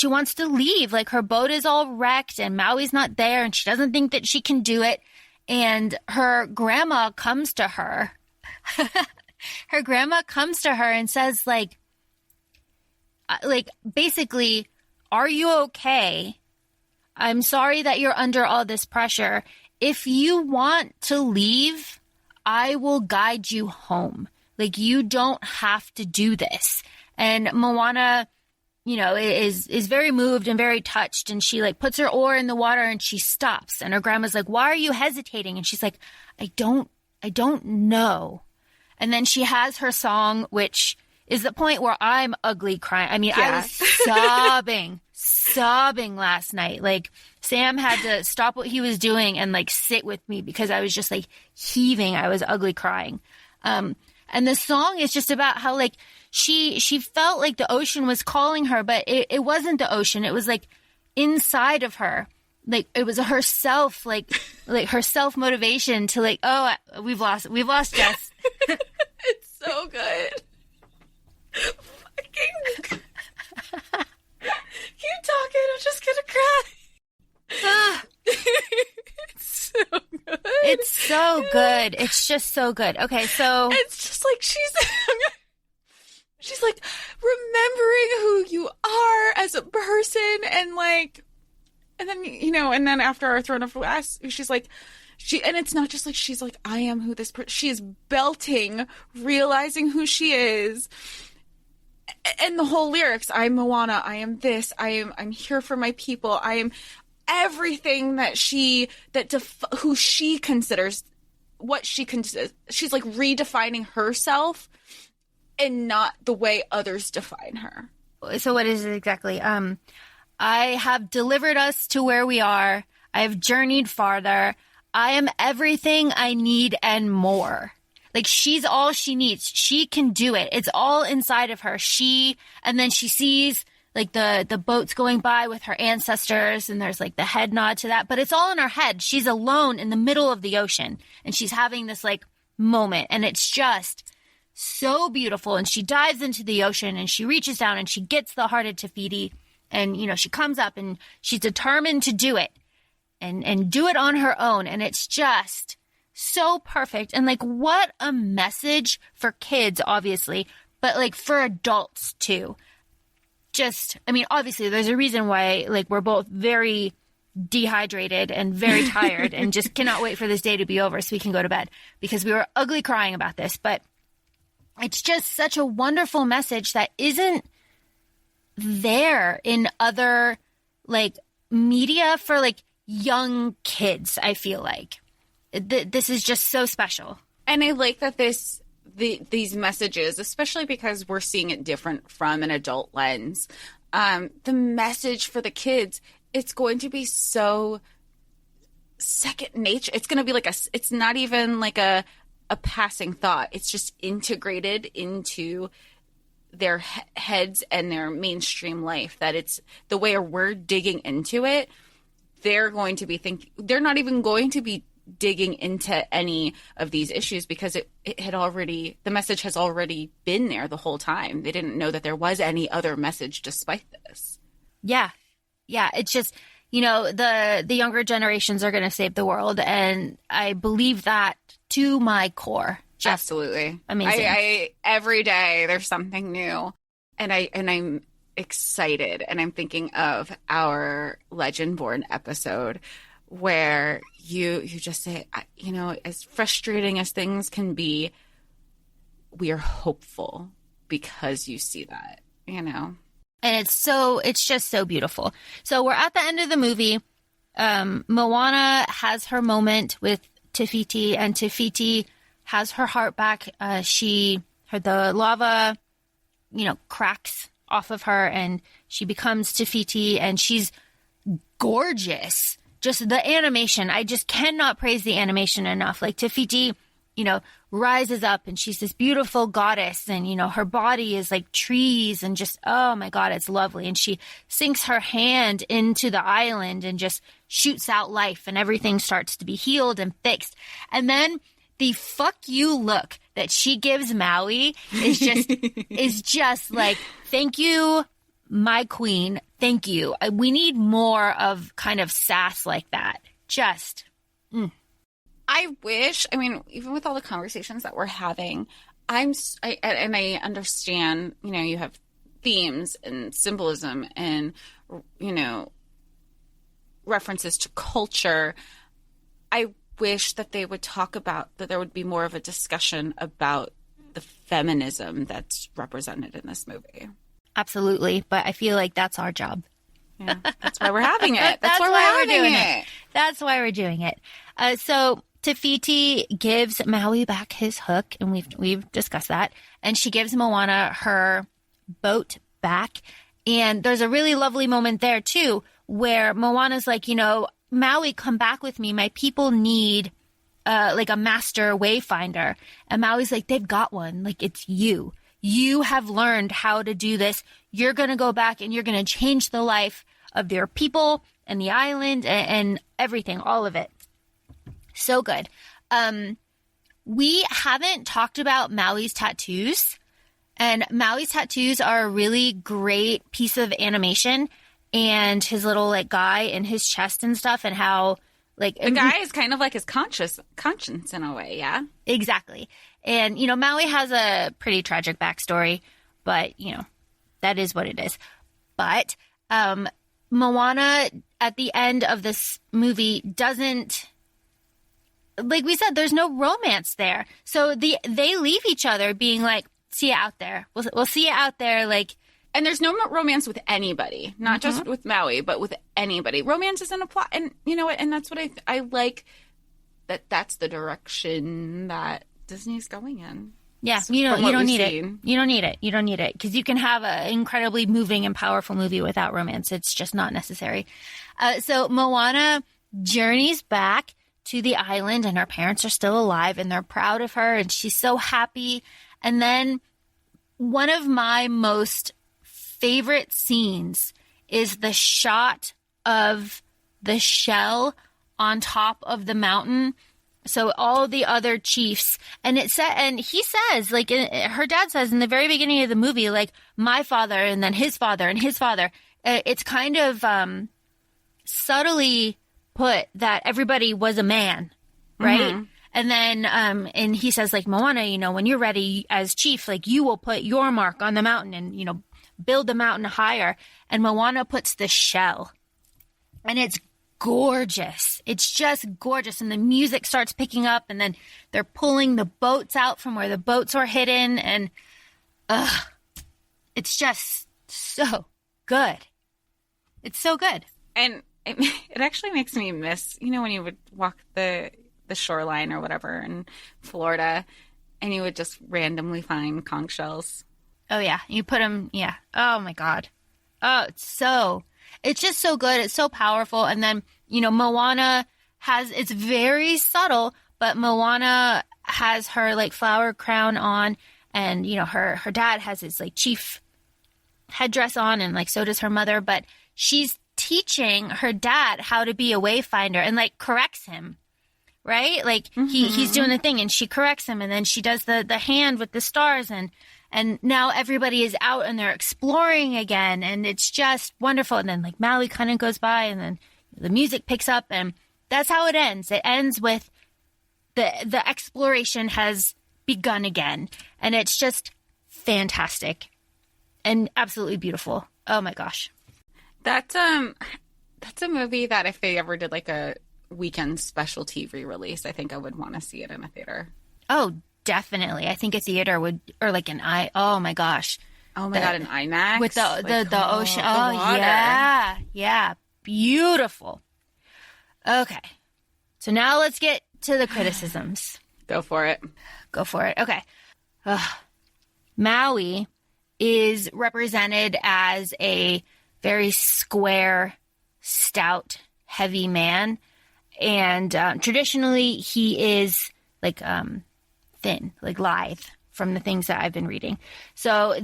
wants to leave. Like, her boat is all wrecked, and Maui's not there, and she doesn't think that she can do it. And her grandma comes to her. Her grandma comes to her and says, like, basically, are you okay? I'm sorry that you're under all this pressure. If you want to leave, I will guide you home. Like, you don't have to do this. And Moana, is very moved and very touched. And she, like, puts her oar in the water and she stops. And her grandma's like, why are you hesitating? And she's like, I don't know. And then she has her song, which is the point where I'm ugly crying. I mean, I was sobbing last night. Like, Sam had to stop what he was doing and, like, sit with me because I was just, like, heaving. I was ugly crying. And the song is just about how, like, she felt like the ocean was calling her, but it wasn't the ocean. It was, like, inside of her. Like, it was herself, like her self-motivation to, like, oh, we've lost Jess. It's so good. Fucking keep talking, I'm just gonna cry. It's so good. It's so good. It's just so good. Okay, so it's just like she's like remembering who you are as a person, and like, and then and then after our throne of glass, she's like, and it's not just like she's like, I am who this person. She is belting, realizing who she is. And the whole lyrics, I'm Moana, I am this, I'm here for my people, I am everything that who she considers, what she considers. She's like redefining herself and not the way others define her. So what is it exactly? I have delivered us to where we are. I have journeyed farther. I am everything I need and more. Like, she's all she needs. She can do it. It's all inside of her. And then she sees, like the boats going by with her ancestors, and there's like the head nod to that, but it's all in her head. She's alone in the middle of the ocean, and she's having this like moment, and it's just so beautiful. And she dives into the ocean, and she reaches down, and she gets the heart of Te Fiti, and she comes up, and she's determined to do it and do it on her own. And it's just so perfect. And like, what a message for kids, obviously, but like for adults too. Just, I mean, obviously there's a reason why like we're both very dehydrated and very tired and just cannot wait for this day to be over so we can go to bed, because we were ugly crying about this. But it's just such a wonderful message that isn't there in other like media for like young kids. I feel like this is just so special. And I like that these messages, especially because we're seeing it different from an adult lens, the message for the kids, it's going to be so second nature. It's going to be like it's not even like a passing thought. It's just integrated into their heads and their mainstream life, that it's the way we're digging into it. They're going to be they're not even going to be digging into any of these issues, because it had already, the message has already been there the whole time. They didn't know that there was any other message despite this. Yeah. It's just, the younger generations are going to save the world. And I believe that to my core. Just absolutely. Amazing. I every day there's something new, and I'm excited, and I'm thinking of our Legend Born episode where you just say, as frustrating as things can be, we are hopeful because you see that, And it's just so beautiful. So we're at the end of the movie. Moana has her moment with Te Fiti, and Te Fiti has her heart back. The lava, cracks off of her, and she becomes Te Fiti, and she's gorgeous. Just the animation, I just cannot praise the animation enough. Like Te Fiti, rises up, and she's this beautiful goddess, and, her body is like trees, and just, oh my God, it's lovely. And she sinks her hand into the island and just shoots out life, and everything starts to be healed and fixed. And then the fuck you look that she gives Maui is just like, thank you, my queen. Thank you. We need more of kind of sass like that. Just, I wish, even with all the conversations that we're having, I understand, you have themes and symbolism and, references to culture. I wish that they would talk about, that there would be more of a discussion about the feminism that's represented in this movie. Absolutely. But I feel like that's our job. Yeah, that's why we're having it. That's why we're doing it. That's why we're doing it. So Te Fiti gives Maui back his hook, and we've discussed that. And she gives Moana her boat back. And there's a really lovely moment there too, where Moana's like, Maui, come back with me. My people need like a master wayfinder. And Maui's like, they've got one. Like, it's you. You have learned how to do this. You're going to go back, and you're going to change the life of their people and the island and everything, all of it. So good. We haven't talked about Maui's tattoos, and Maui's tattoos are a really great piece of animation, and his little like guy in his chest and stuff, and how like the guy is kind of like his conscience in a way. Yeah, exactly. And, Maui has a pretty tragic backstory, but, that is what it is. But Moana, at the end of this movie, doesn't, like we said, there's no romance there. So they leave each other being like, see you out there. We'll see you out there. Like, and there's no romance with anybody, not just with Maui, but with anybody. Romance isn't a plot. And you know what? And that's what I like, that's the direction that Disney's going in. Yeah, you don't need it. You don't need it. You don't need it, because you can have an incredibly moving and powerful movie without romance. It's just not necessary. So Moana journeys back to the island, and her parents are still alive, and they're proud of her, and she's so happy. And then one of my most favorite scenes is the shot of the shell on top of the mountain. So all the other chiefs, and he says, like, her dad says in the very beginning of the movie, like, my father, and then his father, and his father. It's kind of subtly put that everybody was a man, right? Mm-hmm. And then, and he says, like, Moana, you know, when you're ready as chief, like, you will put your mark on the mountain and, you know, build the mountain higher. And Moana puts the shell, and it's gorgeous. It's just gorgeous. And the music starts picking up, and then they're pulling the boats out from where the boats were hidden. And it's just so good. It's so good. And it actually makes me miss, you know, when you would walk the shoreline or whatever in Florida, and you would just randomly find conch shells. Oh, yeah. You put them, yeah. Oh, my God. Oh, it's just so good. It's so powerful. And then, you know, Moana it's very subtle, but Moana has her, like, flower crown on, and, you know, her dad has his, like, chief headdress on, and, like, so does her mother, but she's teaching her dad how to be a wayfinder and, like, corrects him, right? Like, mm-hmm. he's doing the thing, and she corrects him, and then she does the hand with the stars, and now everybody is out and they're exploring again, and it's just wonderful. And then, like, Maui kind of goes by, and then the music picks up, and that's how it ends. It ends with the exploration has begun again, and it's just fantastic and absolutely beautiful. Oh my gosh. That's a movie that if they ever did, like, a weekend specialty re-release, I think I would want to see it in a theater. Oh, definitely. I think a theater would, or like oh my gosh. Oh my God, an IMAX? With the ocean. Oh, water. Yeah. Yeah. Beautiful. Okay. So now let's get to the criticisms. Go for it. Okay. Maui is represented as a very square, stout, heavy man. And traditionally, he is like thin, like lithe, from the things that I've been reading. So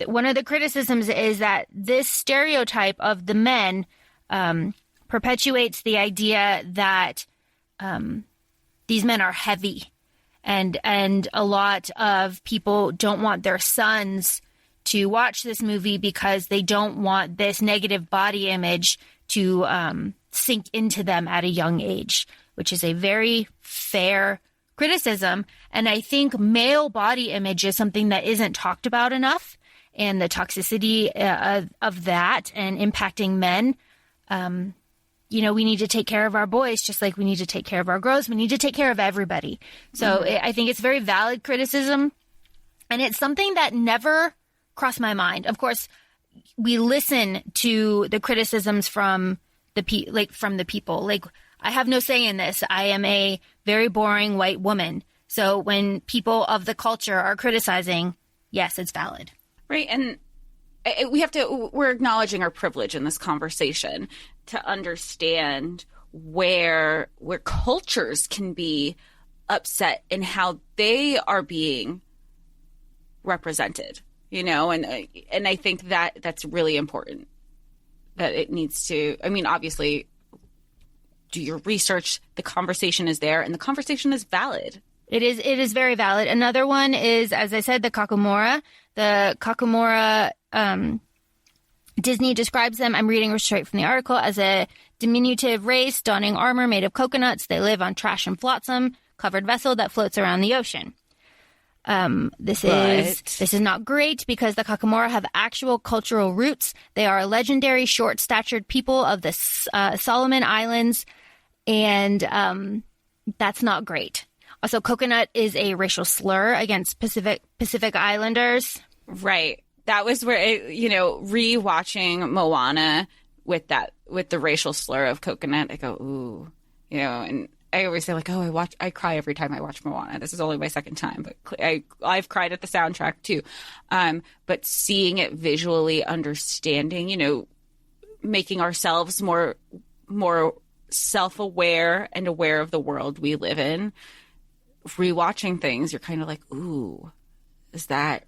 one of the criticisms is that this stereotype of the men perpetuates the idea that these men are heavy, and a lot of people don't want their sons to watch this movie because they don't want this negative body image to sink into them at a young age, which is a very fair criticism. And I think male body image is something that isn't talked about enough, and the toxicity of that and impacting men. You know, we need to take care of our boys just like we need to take care of our girls. We need to take care of everybody. So I think it's very valid criticism, and it's something that never crossed my mind. Of course, we listen to the criticisms from the people. Like, I have no say in this. I am a very boring white woman. So when people of the culture are criticizing, yes, it's valid. Right. And we're acknowledging our privilege in this conversation to understand where cultures can be upset in how they are being represented, you know, and I think that that's really important, that it needs to, I mean, obviously, do your research, the conversation is there, and the conversation is valid. It is very valid. Another one is, as I said, the Kakamora. The Kakamora, Disney describes them, I'm reading straight from the article, as a diminutive race donning armor made of coconuts. They live on trash and flotsam, covered vessel that floats around the ocean. This is not great because the Kakamora have actual cultural roots. They are a legendary short-statured people of the Solomon Islands, and that's not great. Also, coconut is a racial slur against Pacific Islanders. Right. That was where, rewatching Moana with the racial slur of coconut, I go, ooh, and I always say, like, I cry every time I watch Moana. This is only my second time, but I've cried at the soundtrack too. But seeing it visually, understanding, making ourselves more self-aware and aware of the world we live in. Rewatching things, you're kind of like, ooh, is that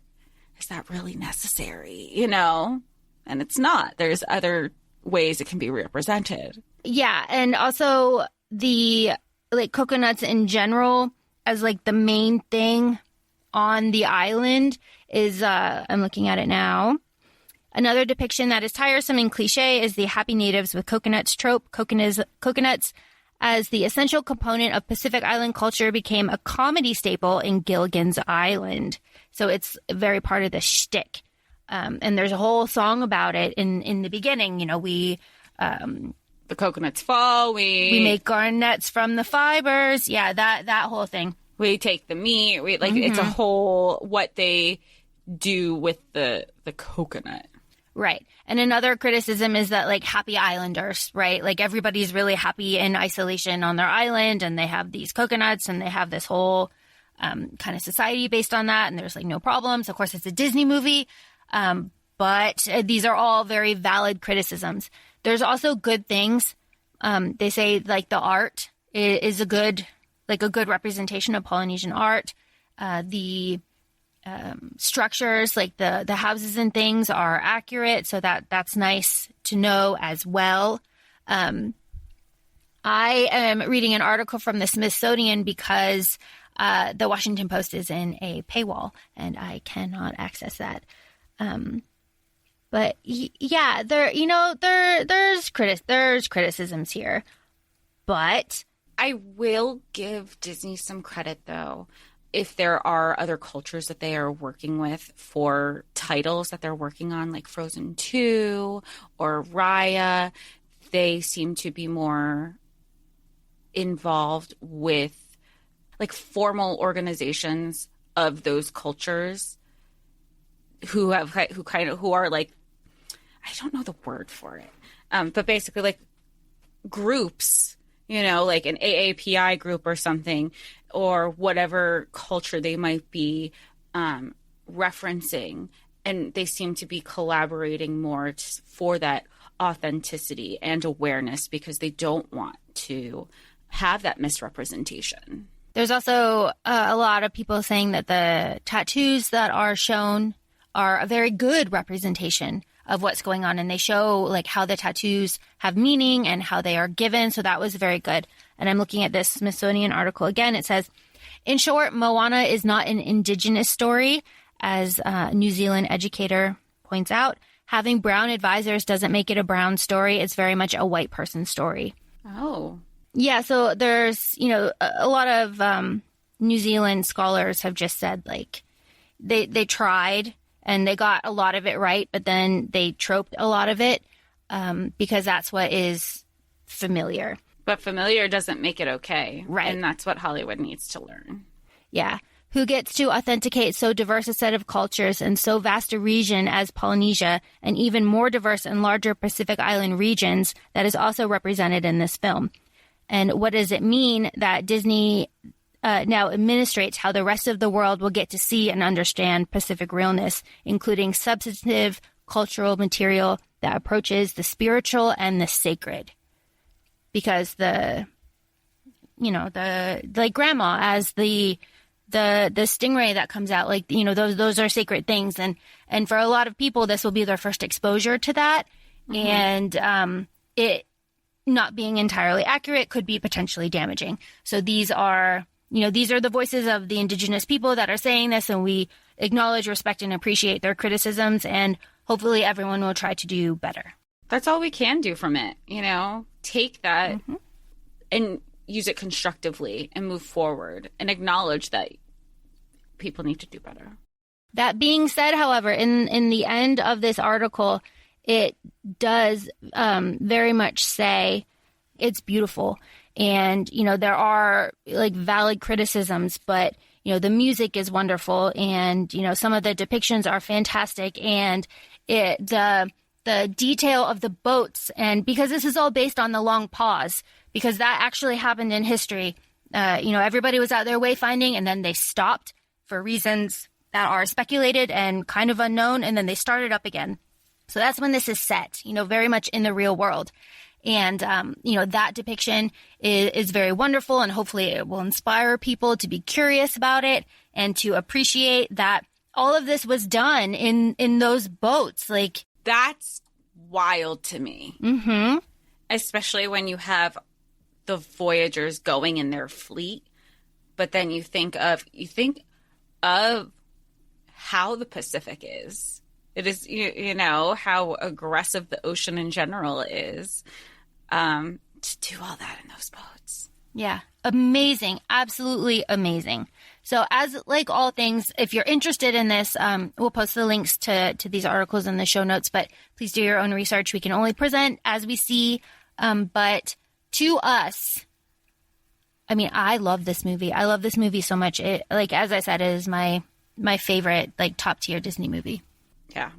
is that really necessary? And it's not. There's other ways it can be represented. Yeah. And also the coconuts in general as the main thing on the island is, I'm looking at it now. Another depiction that is tiresome and cliche is the happy natives with coconuts trope. Coconuts as the essential component of Pacific Island culture became a comedy staple in Gilligan's Island. So it's very part of the shtick. And there's a whole song about it in the beginning. The coconuts fall. We make garnets from the fibers. Yeah, that whole thing. We take the meat. It's a whole what they do with the coconut. Right. And another criticism is that happy islanders, right? Everybody's really happy in isolation on their island and they have these coconuts and they have this whole kind of society based on that. And there's no problems. Of course, it's a Disney movie. But these are all very valid criticisms. There's also good things. They say the art is a good representation of Polynesian art. The structures, the houses and things are accurate. So that's nice to know as well. I am reading an article from the Smithsonian because the Washington Post is in a paywall and I cannot access that. But yeah, there's criticisms here, but I will give Disney some credit though. If there are other cultures that they are working with for titles that they're working on, like Frozen 2 or Raya, they seem to be more involved with formal organizations of those cultures who are I don't know the word for it, but basically groups, an AAPI group or something, or whatever culture they might be referencing. And they seem to be collaborating more for that authenticity and awareness because they don't want to have that misrepresentation. There's also a lot of people saying that the tattoos that are shown are a very good representation of what's going on. And they show how the tattoos have meaning and how they are given. So that was very good. And I'm looking at this Smithsonian article again. It says, in short, Moana is not an indigenous story, as a New Zealand educator points out. Having brown advisors doesn't make it a brown story. It's very much a white person story. Oh. Yeah, so there's, a lot of New Zealand scholars have just said, they tried and they got a lot of it right, but then they troped a lot of it because that's what is familiar. But familiar doesn't make it okay. Right. And that's what Hollywood needs to learn. Yeah. Who gets to authenticate so diverse a set of cultures and so vast a region as Polynesia, and even more diverse and larger Pacific Island regions that is also represented in this film? And what does it mean that Disney now administrates how the rest of the world will get to see and understand Pacific realness, including substantive cultural material that approaches the spiritual and the sacred? Because the grandma as the stingray that comes out, those are sacred things. And for a lot of people, this will be their first exposure to that. Mm-hmm. And it not being entirely accurate could be potentially damaging. So these are the voices of the indigenous people that are saying this, and we acknowledge, respect, and appreciate their criticisms, and hopefully everyone will try to do better. That's all we can do from it, take that and use it constructively and move forward and acknowledge that people need to do better. That being said, however, in the end of this article, it does very much say it's beautiful. And, there are valid criticisms, but, the music is wonderful. And, some of the depictions are fantastic. And the detail of the boats, and because this is all based on the long pause, because that actually happened in history. Everybody was out there wayfinding and then they stopped for reasons that are speculated and kind of unknown. And then they started up again. So that's when this is set, very much in the real world. And, that depiction is very wonderful, and hopefully it will inspire people to be curious about it and to appreciate that all of this was done in those boats. Like, that's wild to me. mm-hmm. Especially when you have the Voyagers going in their fleet, but then you think of how the Pacific is. It is, you know, how aggressive the ocean in general is, to do all that in those boats. Yeah. Amazing. Absolutely amazing. So as like all things, if you're interested in this, we'll post the links to these articles in the show notes, but please do your own research. We can only present as we see. But to us, I mean, I love this movie. I love this movie so much. It, like, as I said, it is my favorite, like, top tier Disney movie. Yeah.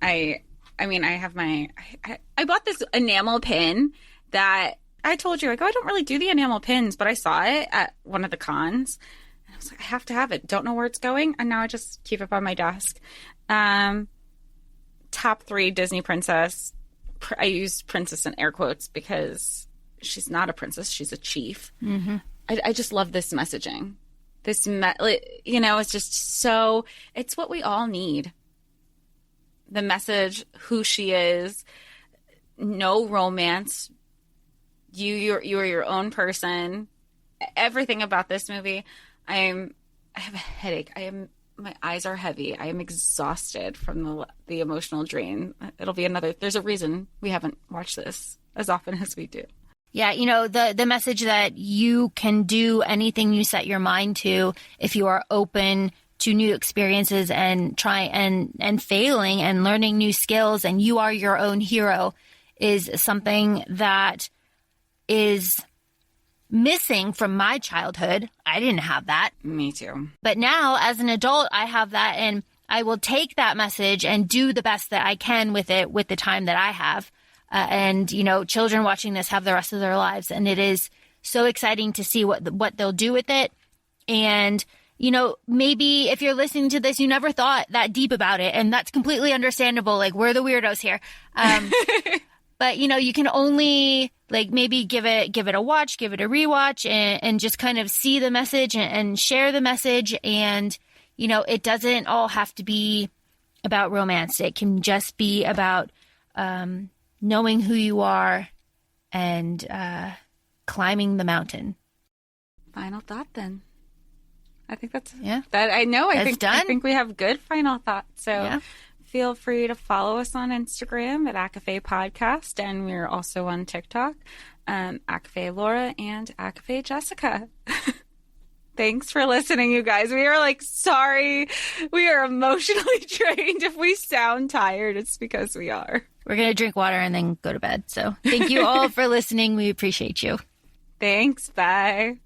I mean, I bought this enamel pin that I told you, like, oh, I don't really do the enamel pins, but I saw it at one of the cons. And I was like, I have to have it. Don't know where it's going. And now I just keep it by my desk. Top 3 Disney princess. I use princess in air quotes because she's not a princess. She's a chief. Mm-hmm. I just love this messaging. You know, it's just so, it's what we all need. The message, who she is, no romance. You are your own person. Everything about this movie. I have a headache. My eyes are heavy. I am exhausted from the emotional drain. It'll be there's a reason we haven't watched this as often as we do. Yeah, you know, the message that you can do anything you set your mind to if you are open to new experiences and try and failing and learning new skills, and you are your own hero, is something that is missing from my childhood. I didn't have that. Me too. But now as an adult, I have that, and I will take that message and do the best that I can with it with the time that I have. And, you know, children watching this have the rest of their lives, and it is so exciting to see what they'll do with it. And, you know, maybe if you're listening to this, you never thought that deep about it, and that's completely understandable. Like, we're the weirdos here. But, you know, you can only, like, maybe give it a watch, give it a rewatch, and just kind of see the message and share the message. And, you know, it doesn't all have to be about romance. It can just be about knowing who you are and climbing the mountain. Final thought, then. I think that's that. I think we have good final thoughts. So yeah. Feel free to follow us on Instagram at ACOFAE Podcast, and we're also on TikTok, ACOFAE Laura and ACOFAE Jessica. Thanks for listening, you guys. We are sorry. We are emotionally drained. If we sound tired, it's because we are. We're going to drink water and then go to bed. So thank you all for listening. We appreciate you. Thanks. Bye.